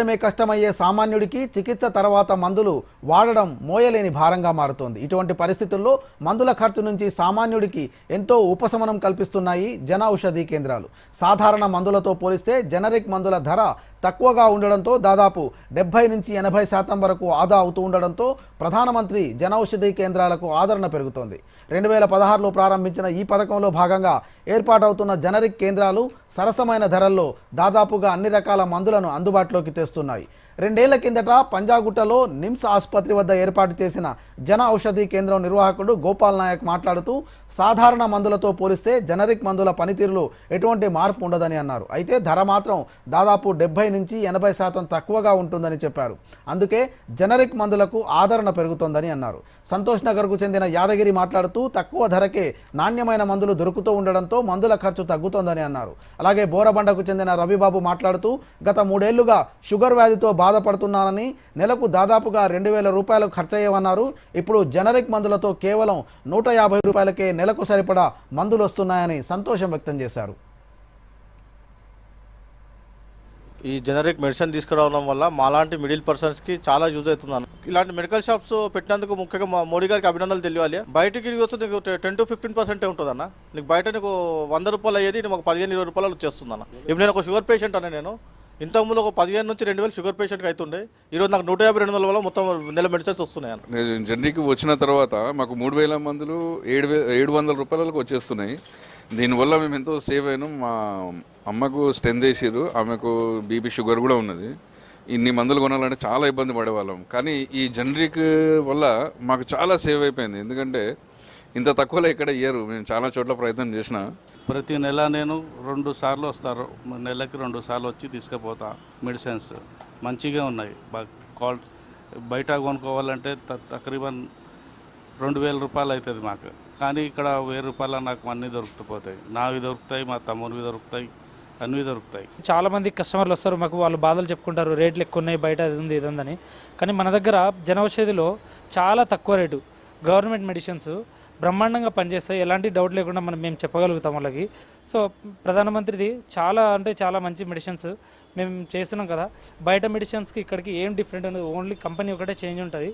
మే కష్టమయ్యే సామాన్యుడికి చికిత్స తర్వాత మందులు వాడడం మోయలేని భారంగా మారుతోంది. ఇటువంటి పరిస్థితుల్లో మందుల ఖర్చు నుంచి సామాన్యుడికి ఎంతో ఉపశమనం కల్పిస్తున్నాయి జన ఔషధి కేంద్రాలు. సాధారణ మందులతో పోలిస్తే జనరిక్ మందుల ధర తక్కువగా ఉండడంతో దాదాపు 70 నుంచి 80% వరకు ఆదా అవుతూ ఉండడంతో ప్రధానమంత్రి జన ఔషధి కేంద్రాలకు ఆదరణ పెరుగుతోంది. 2016లో ప్రారంభించిన ఈ పథకంలో భాగంగా ఏర్పాటవుతున్న జనరిక్ కేంద్రాలు సరసమైన ధరల్లో దాదాపుగా అన్ని రకాల మందులను అందుబాటులోకి తెస్తున్నాయి. 2 ఏళ్ల కిందట పంజాగుట్టలో నిమ్స్ ఆసుపత్రి వద్ద ఏర్పాటు చేసిన జన ఔషధి కేంద్రం నిర్వాహకుడు గోపాల్ నాయక్ మాట్లాడుతూ సాధారణ మందులతో పోలిస్తే జనరిక్ మందుల పనితీరులో ఎటువంటి మార్పు ఉండదని అన్నారు. అయితే ధర మాత్రం దాదాపు 70 నుంచి 80% తక్కువగా ఉంటుందని చెప్పారు. అందుకే జనరిక్ మందులకు ఆదరణ పెరుగుతోందని అన్నారు. సంతోష్ నగర్కు చెందిన యాదగిరి మాట్లాడుతూ తక్కువ ధరకే నాణ్యమైన మందులు దొరుకుతూ ఉండడంతో మందుల ఖర్చు తగ్గుతోందని అన్నారు. అలాగే బోరబండకు చెందిన రవిబాబు మాట్లాడుతూ గత 3 ఏళ్లుగా షుగర్ వ్యాధితో బాధపడుతున్నానని, నెలకు దాదాపుగా 2000 రూపాయలు ఖర్చయ్యవన్నారు. ఇప్పుడు జనరిక్ మందులతో కేవలం 150 రూపాయలకే నెలకు సరిపడా మందులు వస్తున్నాయని సంతోషం వ్యక్తం చేశారు. ఈ జనరిక్ మెడిసిన్ తీసుకురావడం వల్ల మాలాంటి మిడిల్ పర్సన్స్కి చాలా యూజ్ అవుతుంది. ఇలాంటి మెడికల్ షాప్స్ పెట్టినందుకు ముఖ్యంగా మోడీ గారికి అభినందనలు తెలియాలి. బయటికి వస్తే నీకు 10 to 15% ఉంటుందన్న. నీకు బయట నీకు 100 రూపాయలు అయ్యేది నీకు 15-20 రూపాయలు వచ్చేస్తుందన్న. ఇప్పుడు నేను ఒక షుగర్ పేషెంట్ అనే నేను ఇంతకుముందు ఒక 15 నుంచి 2000 షుగర్ పేషెంట్కి అవుతుండే. ఈరోజు నాకు 150-200 వల్ల మొత్తం నెల మెడిసిన్స్ వస్తున్నాయి. జనరిక్ వచ్చిన తర్వాత మాకు 3000 మందులు 700 రూపాయలకు వచ్చేస్తున్నాయి. దీనివల్ల మేము ఎంతో సేవ్ అయినాం. మా అమ్మకు స్టెంత్ వేసారు, ఆమెకు బీపీ షుగర్ కూడా ఉన్నది. ఇన్ని మందులు కొనాలంటే చాలా ఇబ్బంది పడేవాళ్ళం. కానీ ఈ జనరిక్ వల్ల మాకు చాలా సేవ్ అయిపోయింది. ఎందుకంటే ఇంత తక్కువలో ఇక్కడ ఇయ్యరు. మేము చాలా చోట్ల ప్రయత్నం చేసిన. ప్రతి నెల నేను 2 సార్లు వస్తారు. నెలకి 2 సార్లు వచ్చి తీసుకుపోతా. మెడిసిన్స్ మంచిగా ఉన్నాయి. బయట కొనుక్కోవాలంటే తక్రీబన్ 2000 రూపాయలు అవుతుంది మాకు. కానీ ఇక్కడ 1000 రూపాయల నాకు అన్నీ దొరుకుతాయి. నావి దొరుకుతాయి, మా తమ్మునివి దొరుకుతాయి, అన్నీ దొరుకుతాయి. చాలామంది కస్టమర్లు వస్తారు, మాకు వాళ్ళు బాధలు చెప్పుకుంటారు, రేట్లు ఎక్కువ ఉన్నాయి, బయట అది ఉంది ఇది ఉందని. కానీ మన దగ్గర జనౌషధిలో చాలా తక్కువ రేటు గవర్నమెంట్ మెడిసిన్స్ బ్రహ్మాండంగా పనిచేస్తాయి. ఎలాంటి డౌట్ లేకుండా మేము చెప్పగలుగుతాం వాళ్ళకి. సో ప్రధానమంత్రిది చాలా అంటే చాలా మంచి మెడిసిన్స్ మేము చేస్తున్నాం కదా. బయట మెడిసిన్స్కి ఇక్కడికి ఏం డిఫరెంట్ అనేది ఓన్లీ కంపెనీ ఒకటే చేంజ్ ఉంటుంది.